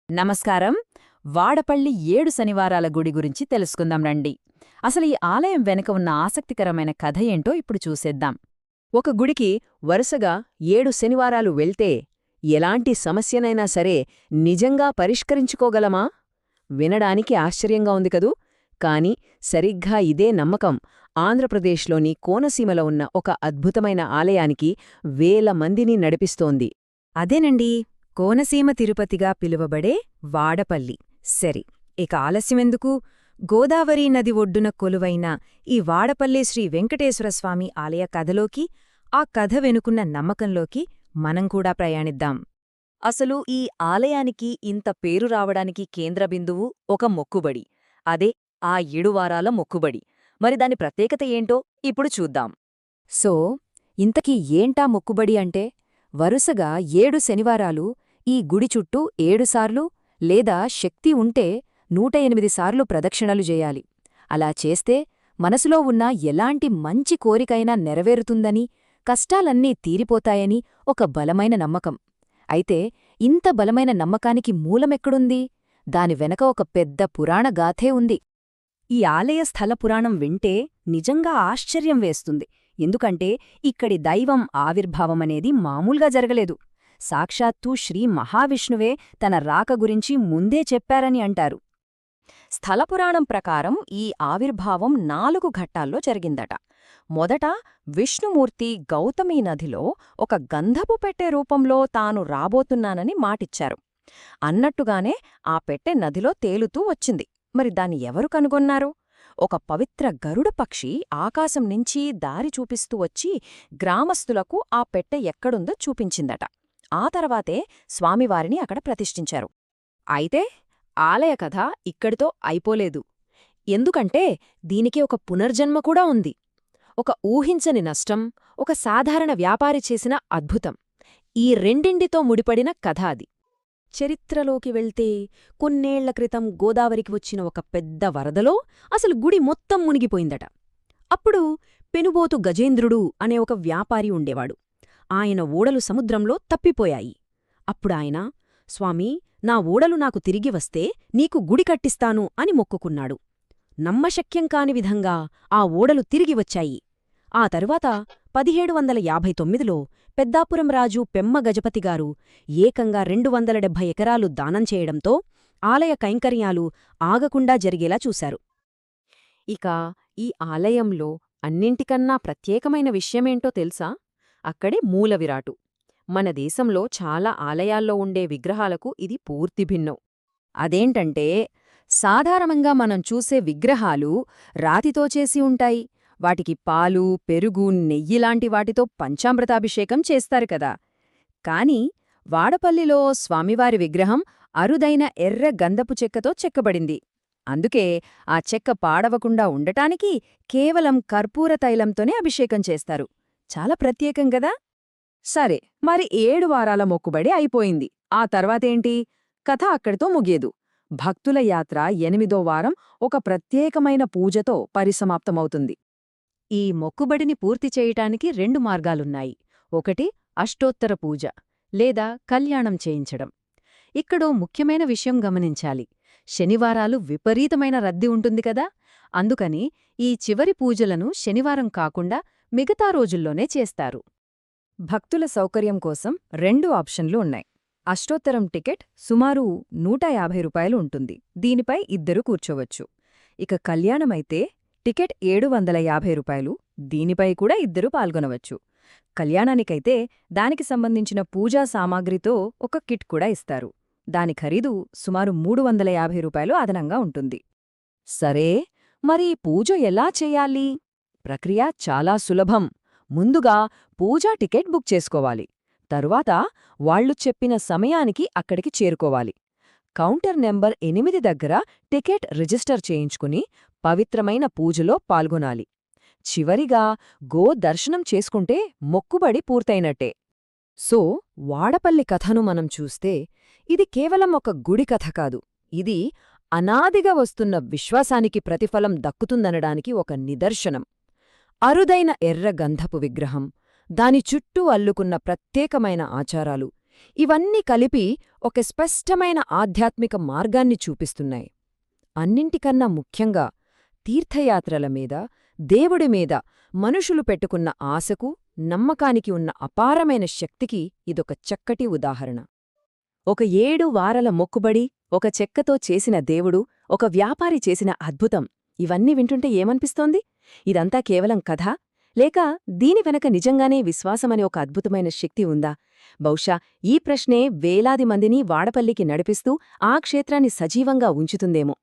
నమస్కారం. వాడపల్లి 7 శనివారాల గుడి గురించి తెలుసుకుందాం రండి. అసలు ఈ ఆలయం వెనుక ఉన్న ఆసక్తికరమైన కథ ఏంటో ఇప్పుడు చూసేద్దాం. ఒక గుడికి వరుసగా 7 శనివారాలు వెళ్తే ఎలాంటి సమస్యనైనా సరే నిజంగా పరిష్కరించుకోగలమా? వినడానికి ఆశ్చర్యంగా ఉంది కదూ. కాని సరిగ్గా ఇదే నమ్మకం ఆంధ్రప్రదేశ్లోని కోనసీమలో ఉన్న ఒక అద్భుతమైన ఆలయానికి వేల మందిని నడిపిస్తోంది. అదేనండి, కోనసీమ తిరుపతిగా పిలువబడే వాడపల్లి. సరి, ఇక ఆలస్యమెందుకు? గోదావరీ నది ఒడ్డున కొలువైన ఈ వాడపల్లి శ్రీ వెంకటేశ్వరస్వామి ఆలయ కథలోకి, ఆ కథ వెనుకున్న నమ్మకంలోకి మనం కూడా ప్రయాణిద్దాం. అసలు ఈ ఆలయానికి ఇంత పేరు రావడానికి కేంద్ర బిందువు ఒక మొక్కుబడి. అదే ఆ 7 వారాల మొక్కుబడి. మరి దాని ప్రత్యేకత ఏంటో ఇప్పుడు చూద్దాం. సో, ఇంతకీ ఏంటా మొక్కుబడి అంటే? వరుసగా 7 శనివారాలు ఈ గుడి చుట్టూ 7 సార్లు లేదా శక్తి ఉంటే 108 సార్లు ప్రదక్షిణలు చేయాలి. అలా చేస్తే మనసులో ఉన్న ఎలాంటి మంచి కోరికైనా నెరవేరుతుందని, కష్టాలన్నీ తీరిపోతాయని ఒక బలమైన నమ్మకం. అయితే ఇంత బలమైన నమ్మకానికి మూలమెక్కడుంది? దాని వెనక ఒక పెద్ద పురాణగాథే ఉంది. ఈ ఆలయ స్థల పురాణం వింటే నిజంగా ఆశ్చర్యం వేస్తుంది. ఎందుకంటే ఇక్కడి దైవం ఆవిర్భావమనేది మామూలుగా జరగలేదు. సాక్షాత్తూ శ్రీ మహావిష్ణువే తన రాక గురించి ముందే చెప్పారని అంటారు. స్థలపురాణం ప్రకారం ఈ ఆవిర్భావం 4 ఘట్టాల్లో జరిగిందట. మొదట విష్ణుమూర్తి గౌతమీ నదిలో ఒక గంధపు పెట్టె రూపంలో తాను రాబోతున్నానని మాటిచ్చారు. అన్నట్టుగానే ఆ పెట్టె నదిలో తేలుతూ వచ్చింది. మరి దాన్ని ఎవరు కనుగొన్నారు? ఒక పవిత్ర గరుడ పక్షి ఆకాశం నుంచి దారి చూపిస్తూ వచ్చి గ్రామస్తులకు ఆ పెట్టె ఎక్కడుందో చూపించిందట. ఆ తర్వాతే స్వామివారిని అక్కడ ప్రతిష్ఠించారు. అయితే ఆలయ కథ ఇక్కడితో అయిపోలేదు. ఎందుకంటే దీనికి ఒక పునర్జన్మ కూడా ఉంది. ఒక ఊహించని నష్టం, ఒక సాధారణ వ్యాపారి చేసిన అద్భుతం. ఈ రెండింటితో ముడిపడిన కథ అది. చరిత్రలోకి వెళ్తే కొన్నేళ్ల క్రితం గోదావరికి వచ్చిన ఒక పెద్ద వరదలో అసలు గుడి మొత్తం మునిగిపోయిందట. అప్పుడు పెనుబోతు గజేంద్రుడు అనే ఒక వ్యాపారి ఉండేవాడు. ఆయన ఓడలు సముద్రంలో తప్పిపోయాయి. అప్పుడాయన, స్వామీ, నా ఓడలు నాకు తిరిగి వస్తే నీకు గుడి కట్టిస్తాను అని మొక్కుకున్నాడు. నమ్మశక్యం కాని విధంగా ఆ ఓడలు తిరిగి వచ్చాయి. ఆ తరువాత 1759లో పెద్దాపురం రాజు పెమ్మ గజపతిగారు ఏకంగా 270 ఎకరాలు దానం చేయడంతో ఆలయ కైంకర్యాలు ఆగకుండా జరిగేలా చూశారు. ఇక ఈ ఆలయంలో అన్నింటికన్నా ప్రత్యేకమైన విషయమేంటో తెలుసా? అక్కడే మూలవిరాటు. మన దేశంలో చాలా ఆలయాల్లో ఉండే విగ్రహాలకు ఇది పూర్తి భిన్నం. అదేంటంటే, సాధారణంగా మనం చూసే విగ్రహాలు రాతితో చేసి ఉంటాయి. వాటికి పాలు, పెరుగు, నెయ్యిలాంటి వాటితో పంచామృతాభిషేకం చేస్తారు కదా. కాని వాడపల్లిలో స్వామివారి విగ్రహం అరుదైన ఎర్ర గంధపు చెక్కతో చెక్కబడింది. అందుకే ఆ చెక్క పాడవకుండా ఉండటానికి కేవలం కర్పూర తైలంతోనే అభిషేకం చేస్తారు. చాలా ప్రత్యేకం గదా. సరే, మరి 7 వారాల మొక్కుబడి అయిపోయింది. ఆ తర్వాతేంటి? కథ అక్కడితో ముగియదు. భక్తుల యాత్ర 8వ వారం ఒక ప్రత్యేకమైన పూజతో పరిసమాప్తమవుతుంది. ఈ మొక్కుబడిని పూర్తి చేయటానికి 2 మార్గాలున్నాయి. ఒకటి అష్టోత్తర పూజ లేదా కళ్యాణం చేయించడం. ఇక్కడో ముఖ్యమైన విషయం గమనించాలి. శనివారాలు విపరీతమైన రద్దీ ఉంటుంది కదా. అందుకని ఈ చివరి పూజలను శనివారం కాకుండా మిగతా రోజుల్లోనే చేస్తారు. భక్తుల సౌకర్యం కోసం 2 ఆప్షన్లు ఉన్నాయి. అష్టోత్తరం టికెట్ సుమారు 150 రూపాయలు ఉంటుంది. దీనిపై 2 కూర్చోవచ్చు. ఇక కళ్యాణమైతే టికెట్ 750 రూపాయలు. దీనిపై కూడా 2 పాల్గొనవచ్చు. కళ్యాణానికైతే దానికి సంబంధించిన పూజా సామాగ్రితో ఒక కిట్ కూడా ఇస్తారు. దాని ఖరీదు సుమారు 350 రూపాయలు అదనంగా ఉంటుంది. సరే, మరి పూజ ఎలా చెయ్యాలి? ప్రక్రియ చాలా సులభం. ముందుగా పూజా టికెట్ బుక్ చేసుకోవాలి. తరువాత వాళ్లు చెప్పిన సమయానికి అక్కడికి చేరుకోవాలి. కౌంటర్ నెంబర్ 8 దగ్గర టికెట్ రిజిస్టర్ చేయించుకుని పవిత్రమైన పూజలో పాల్గొనాలి. చివరిగా దర్శనం చేసుకుంటే మొక్కుబడి పూర్తయినట్టే. సో, వాడపల్లి కథను మనం చూస్తే ఇది కేవలం ఒక గుడి కథ కాదు. ఇది అనాదిగా వస్తున్న విశ్వాసానికి ప్రతిఫలం దక్కుతుందనడానికి ఒక నిదర్శనం. అరుదైన ఎర్ర గంధపు విగ్రహం, దాని చుట్టూ అల్లుకున్న ప్రత్యేకమైన ఆచారాలు, ఇవన్నీ కలిపి ఒక స్పష్టమైన ఆధ్యాత్మిక మార్గాన్ని చూపిస్తున్నాయి. అన్నింటికన్నా ముఖ్యంగా తీర్థయాత్రల మీద, దేవుడి మీద మనుషులు పెట్టుకున్న ఆశకు, నమ్మకానికి ఉన్న అపారమైన శక్తికి ఇదొక చక్కటి ఉదాహరణ. ఒక 7 వారాల మొక్కుబడి, ఒక చెక్కతో చేసిన దేవుడు, ఒక వ్యాపారి చేసిన అద్భుతం, ఇవన్నీ వింటుంటే ఏమనిపిస్తోంది? ఇదంతా కేవలం కథ? లేక దీని వెనక నిజంగానే విశ్వాసమనే ఒక అద్భుతమైన శక్తి ఉందా? బహుశా ఈ ప్రశ్నే వేలాది మందిని వాడపల్లికి నడిపిస్తూ ఆ క్షేత్రాన్ని సజీవంగా ఉంచుతుందేమో.